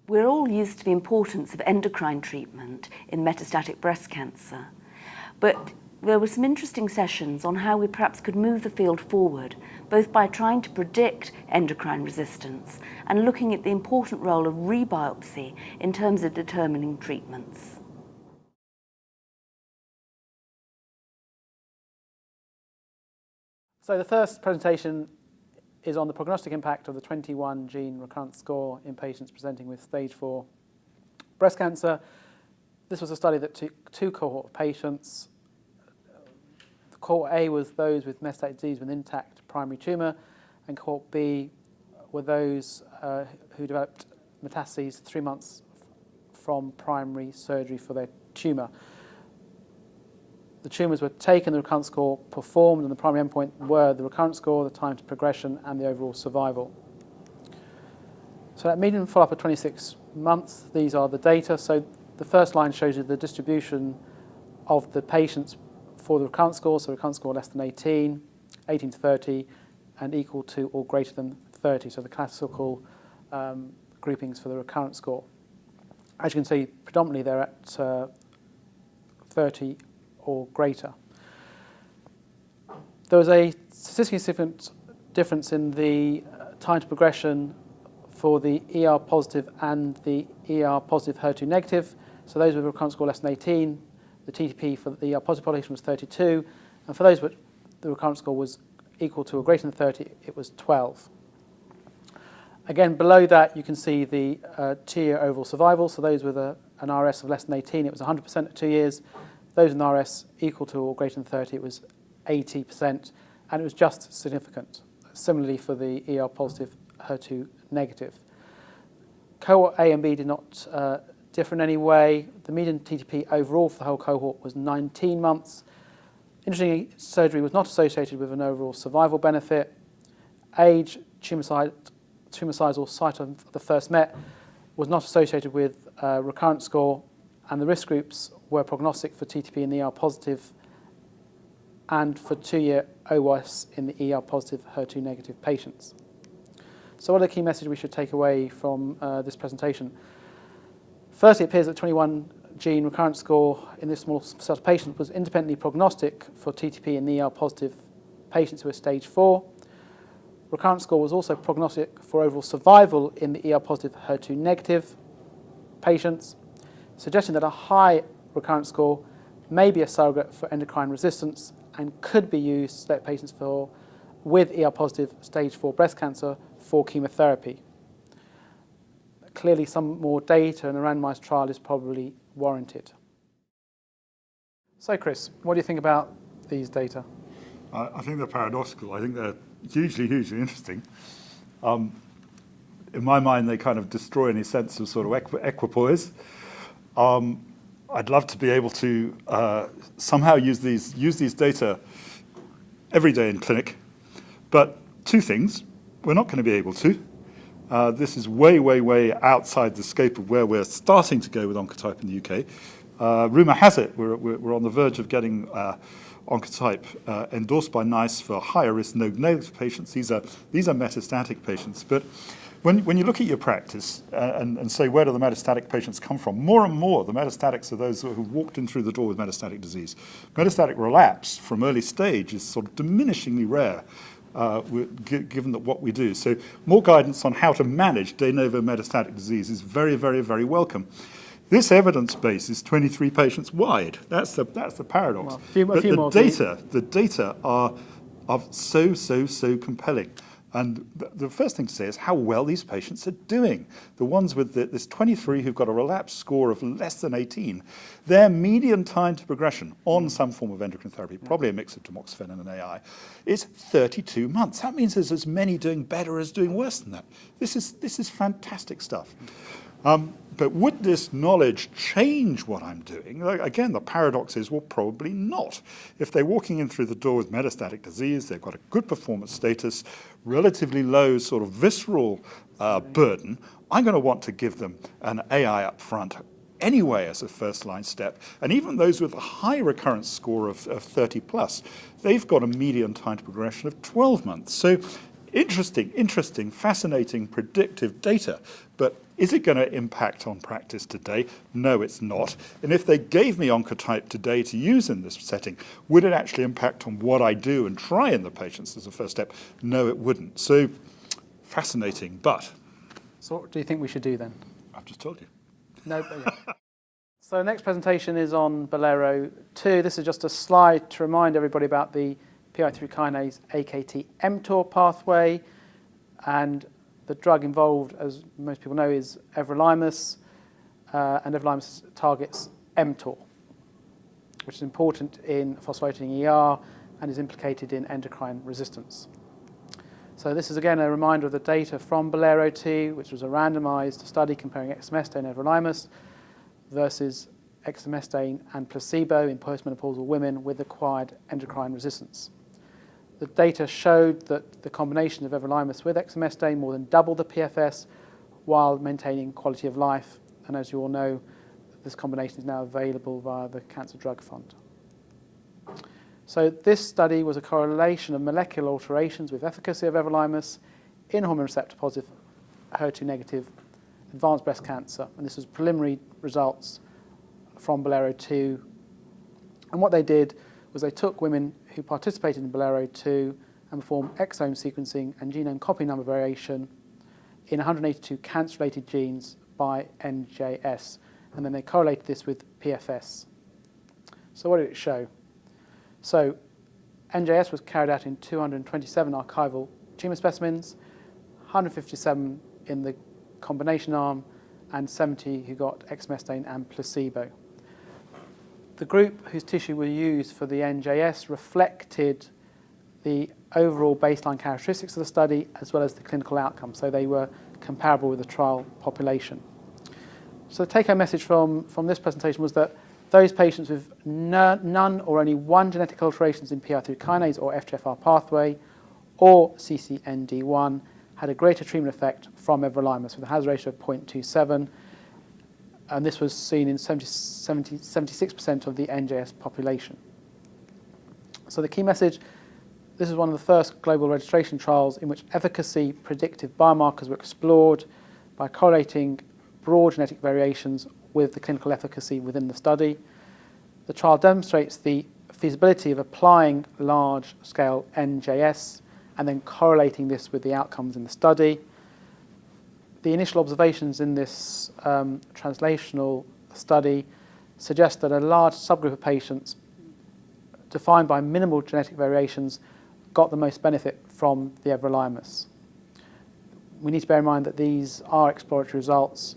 We're all used to the importance of endocrine treatment in metastatic breast cancer, but there were some interesting sessions on how we perhaps could move the field forward, both by trying to predict endocrine resistance and looking at the important role of re-biopsy in terms of determining treatments. So the first presentation is on the prognostic impact of the 21 gene recurrence score in patients presenting with stage 4 breast cancer. This was a study that took 2 cohort of patients. Cohort A was those with metastatic disease with intact primary tumour, and cohort B were those who developed metastases 3 months from primary surgery for their tumour. The tumours were taken, the recurrence score performed, and the primary endpoint were the recurrence score, the time to progression, and the overall survival. So that median follow-up of 26 months, these are the data. So the first line shows you the distribution of the patients for the recurrence score, so recurrence score less than 18, 18 to 30, and equal to or greater than 30, so the classical groupings for the recurrence score. As you can see, predominantly they're at 30 or greater. There was a statistically significant difference in the time to progression for the ER positive and the ER positive HER2 negative. So those with a recurrence score less than 18, the TTP for the ER positive population was 32, and for those with the recurrence score was equal to or greater than 30, it was 12. Again, below that you can see the 2-year overall survival. So those with an RS of less than 18, it was 100% at 2 years. Those with an RS equal to or greater than 30, it was 80%, and it was just significant. Similarly for the ER positive, HER2 negative. Cohort A and B did not differ in any way. The median TTP overall for the whole cohort was 19 months. Interestingly, surgery was not associated with an overall survival benefit. Age, tumour size or site of the first met was not associated with recurrence score, and the risk groups were prognostic for TTP in the ER positive and for 2-year OS in the ER positive HER2 negative patients. So what are the key messages we should take away from this presentation? Firstly, it appears that 21 gene recurrence score in this small set of patients was independently prognostic for TTP in the ER positive patients who were stage 4. Recurrence score was also prognostic for overall survival in the ER positive HER2 negative patients, suggesting that a high recurrence score may be a surrogate for endocrine resistance and could be used to select patients with ER positive stage 4 breast cancer for chemotherapy. Clearly some more data in a randomized trial is probably warranted. So Chris, what do you think about these data? I think they're paradoxical. I think they're hugely, hugely interesting. In my mind, they kind of destroy any sense of sort of equipoise. I'd love to be able to somehow use these data every day in clinic, but 2 things. We're not going to be able to. This is way, way, way outside the scope of where we're starting to go with Oncotype in the UK. Rumour has it we're on the verge of getting Oncotype endorsed by NICE for higher risk node-negative patients. These are metastatic patients. But when you look at your practice and say where do the metastatic patients come from, more and more the metastatics are those who walked in through the door with metastatic disease. Metastatic relapse from early stage is sort of diminishingly rare, given that what we do. So more guidance on how to manage de novo metastatic disease is very, very, very welcome. This evidence base is 23 patients wide. That's the paradox. Well, the data are so compelling. And the first thing to say is how well these patients are doing. The ones with this 23 who've got a relapse score of less than 18, their median time to progression on some form of endocrine therapy, probably a mix of tamoxifen and an AI, is 32 months. That means there's as many doing better as doing worse than that. This is fantastic stuff. But would this knowledge change what I'm doing? Again, the paradox is, well, probably not. If they're walking in through the door with metastatic disease, they've got a good performance status, relatively low sort of visceral burden, I'm going to want to give them an AI up front anyway as a first-line step. And even those with a high recurrence score of 30 plus, they've got a median time to progression of 12 months. So interesting, fascinating, predictive data. But Is it going to impact on practice today? No, it's not. And if they gave me Oncotype today to use in this setting, would it actually impact on what I do and try in the patients as a first step? No, it wouldn't. So fascinating, but... So what do you think we should do then? I've just told you. No, but yeah. So the next presentation is on Bolero 2. This is just a slide to remind everybody about the PI3 kinase AKT-mTOR pathway, and the drug involved, as most people know, is everolimus, and everolimus targets mTOR, which is important in phosphorylating ER and is implicated in endocrine resistance. So this is again a reminder of the data from Bolero 2, which was a randomized study comparing exemestane and everolimus versus exemestane and placebo in postmenopausal women with acquired endocrine resistance. The data showed that the combination of everolimus with exemestane more than doubled the PFS while maintaining quality of life. And as you all know, this combination is now available via the Cancer Drug Fund. So this study was a correlation of molecular alterations with efficacy of everolimus in hormone receptor positive, HER2 negative advanced breast cancer. And this was preliminary results from Bolero 2. And what they did was they took women who participated in Bolero 2 and performed exome sequencing and genome copy number variation in 182 cancer-related genes by NJS. And then they correlated this with PFS. So what did it show? So NJS was carried out in 227 archival tumour specimens, 157 in the combination arm, and 70 who got exemestane and placebo. The group whose tissue were used for the NJS reflected the overall baseline characteristics of the study as well as the clinical outcome, so they were comparable with the trial population. So the take-home message from this presentation was that those patients with none or only one genetic alterations in PI3 kinase or FGFR pathway or CCND1 had a greater treatment effect from everolimus with a hazard ratio of 0.27, and this was seen in 76% of the NJS population. So the key message, this is one of the first global registration trials in which efficacy predictive biomarkers were explored by correlating broad genetic variations with the clinical efficacy within the study. The trial demonstrates the feasibility of applying large-scale NJS and then correlating this with the outcomes in the study. The initial observations in this translational study suggest that a large subgroup of patients defined by minimal genetic variations got the most benefit from the everolimus. We need to bear in mind that these are exploratory results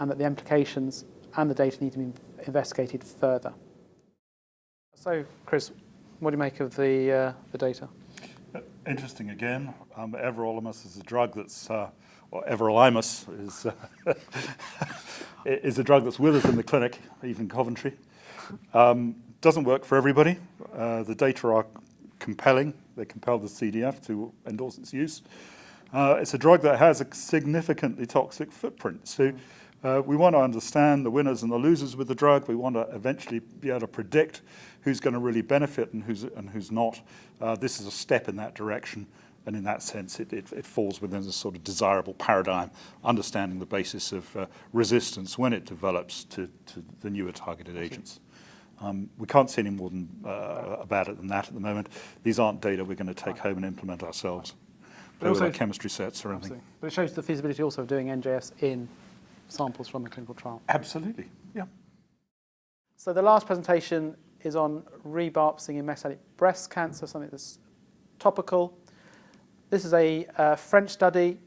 and that the implications and the data need to be investigated further. So, Chris, what do you make of the data? Interesting again. Everolimus is a drug that's, or everolimus is a drug that's with us in the clinic, even Coventry. Doesn't work for everybody. The data are compelling. They compel the CDF to endorse its use. It's a drug that has a significantly toxic footprint. So we want to understand the winners and the losers with the drug. We want to eventually be able to predict who's going to really benefit and who's not. This is a step in that direction, and in that sense, it falls within a sort of desirable paradigm, understanding the basis of resistance when it develops to the newer targeted agents. We can't say any more about it than that at the moment. These aren't data we're going to take home and implement ourselves. But also chemistry sets or anything. Absolutely. But it shows the feasibility also of doing NJS in samples from a clinical trial. Absolutely, yeah. So the last presentation is on re-biopsying in metastatic breast cancer, something that's topical. This is a French study,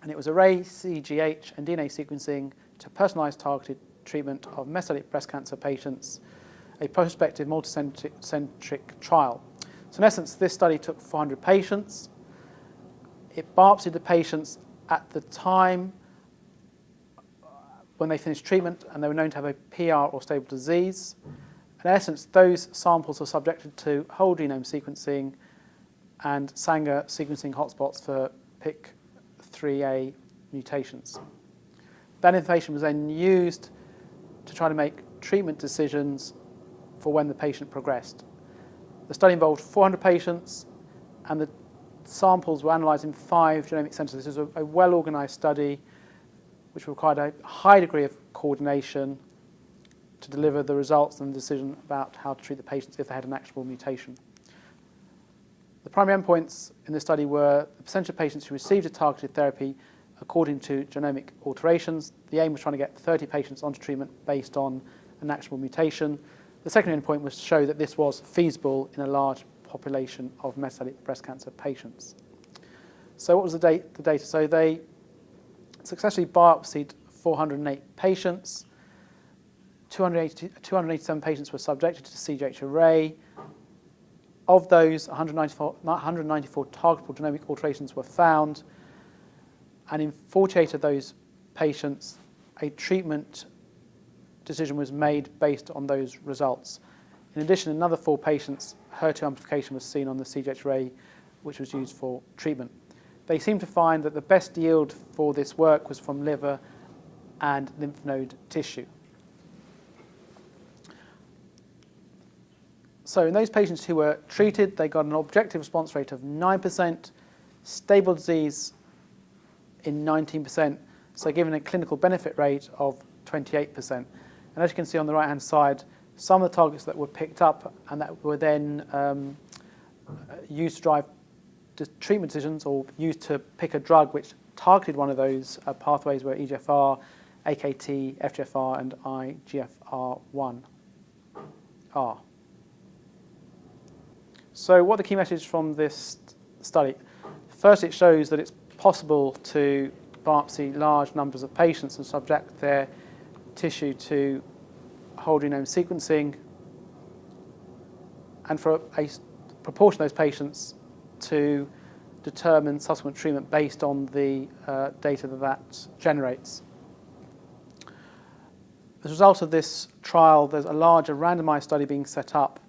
and it was array, CGH, and DNA sequencing to personalised targeted treatment of metastatic breast cancer patients, a prospective multicentric trial. So in essence, this study took 400 patients. It biopsied the patients at the time when they finished treatment and they were known to have a PR or stable disease. In essence, those samples are subjected to whole genome sequencing and Sanger sequencing hotspots for PIK3A mutations. That information was then used to try to make treatment decisions for when the patient progressed. The study involved 400 patients, and the samples were analysed in 5 genomic centres. This is a well-organised study which required a high degree of coordination to deliver the results and the decision about how to treat the patients if they had an actionable mutation. The primary endpoints in the study were the percentage of patients who received a targeted therapy according to genomic alterations. The aim was trying to get 30 patients onto treatment based on an actionable mutation. The second endpoint was to show that this was feasible in a large population of metastatic breast cancer patients. So what was the data? So they successfully biopsied 408 patients. 287 patients were subjected to CGH array. Of those, 194 targetable genomic alterations were found, and in 48 of those patients, a treatment decision was made based on those results. In addition, another 4 patients, HER2 amplification was seen on the CGH array, which was used for treatment. They seemed to find that the best yield for this work was from liver and lymph node tissue. So in those patients who were treated, they got an objective response rate of 9%, stable disease in 19%, so given a clinical benefit rate of 28%. And as you can see on the right-hand side, some of the targets that were picked up and that were then used to drive treatment decisions or used to pick a drug which targeted one of those pathways were EGFR, AKT, FGFR, and IGFR1R. So what are the key messages from this study? First, it shows that it's possible to biopsy large numbers of patients and subject their tissue to whole genome sequencing, and for a proportion of those patients to determine subsequent treatment based on the data that generates. As a result of this trial, there's a larger randomized study being set up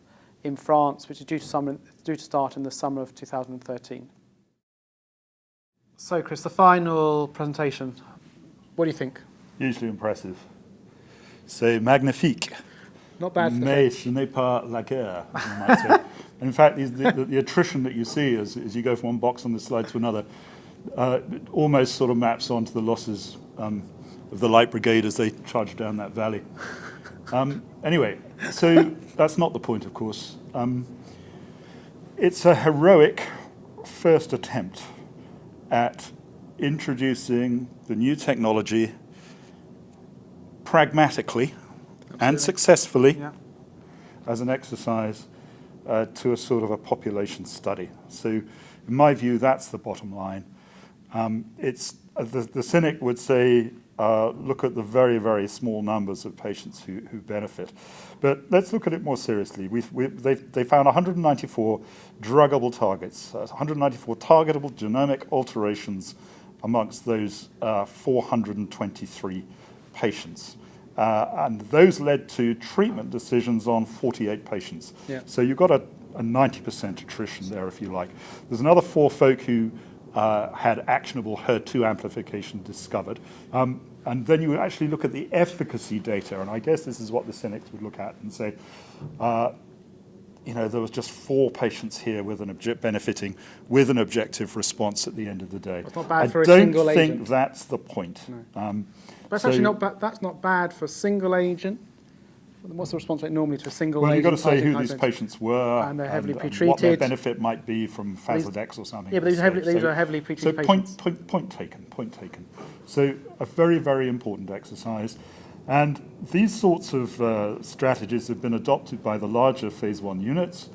in France, which is due to start in the summer of 2013. So, Chris, the final presentation. What do you think? Hugely impressive. C'est magnifique. Not bad for Mais ce n'est pas la guerre, you might say. In fact, the attrition that you see as you go from one box on the slide to another almost sort of maps onto the losses of the Light Brigade as they charge down that valley. Anyway, so that's not the point, of course. It's a heroic first attempt at introducing the new technology pragmatically and successfully as an exercise to a sort of a population study. So in my view, that's the bottom line. It's the cynic would say, look at the very, very small numbers of patients who benefit. But let's look at it more seriously. They found 194 druggable targets, 194 targetable genomic alterations amongst those 423 patients. And those led to treatment decisions on 48 patients. Yeah. So you've got a 90% attrition there, if you like. There's another 4 folk who had actionable HER2 amplification discovered. And then you actually look at the efficacy data, and I guess this is what the cynics would look at and say, there was just 4 patients here with benefiting with an objective response at the end of the day. It's not bad for a single agent. I don't think that's the point. No. That's actually that's not bad for a single agent. What's the response rate normally to a single agent? Well, you've got to say who these patients were and they're heavily and pretreated. what their benefit might be from Faslodex or something. Yeah, but these are heavily pretreated patients. Point taken. So a very, very important exercise. And these sorts of strategies have been adopted by the larger phase 1 units.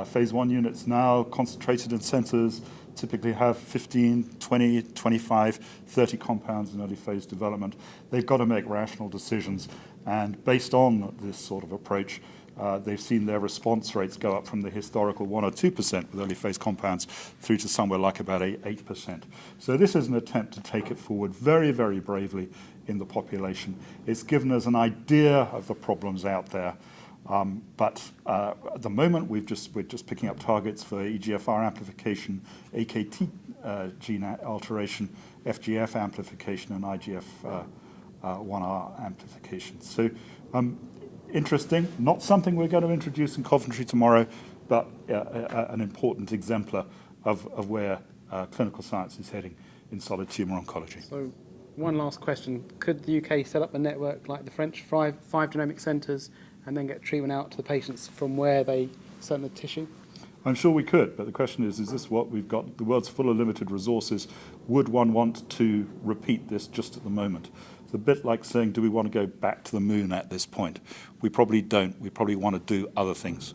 Phase 1 units now concentrated in centers typically have 15, 20, 25, 30 compounds in early phase development. They've got to make rational decisions. And based on this sort of approach, they've seen their response rates go up from the historical 1 or 2% with early phase compounds through to somewhere like about 8%. So this is an attempt to take it forward very, very bravely in the population. It's given us an idea of the problems out there. But at the moment, we're just picking up targets for EGFR amplification, AKT gene alteration, FGF amplification, and IGF1R amplification. So interesting, not something we're going to introduce in Coventry tomorrow, but an important exemplar of where clinical science is heading in solid tumor oncology. So One last question. Could the UK set up a network like the French, five genomic centres, and then get treatment out to the patients from where they send the tissue? I'm sure we could, but the question is this what we've got? The world's full of limited resources. Would one want to repeat this just at the moment? It's a bit like saying, do we want to go back to the moon at this point? We probably don't. We probably want to do other things.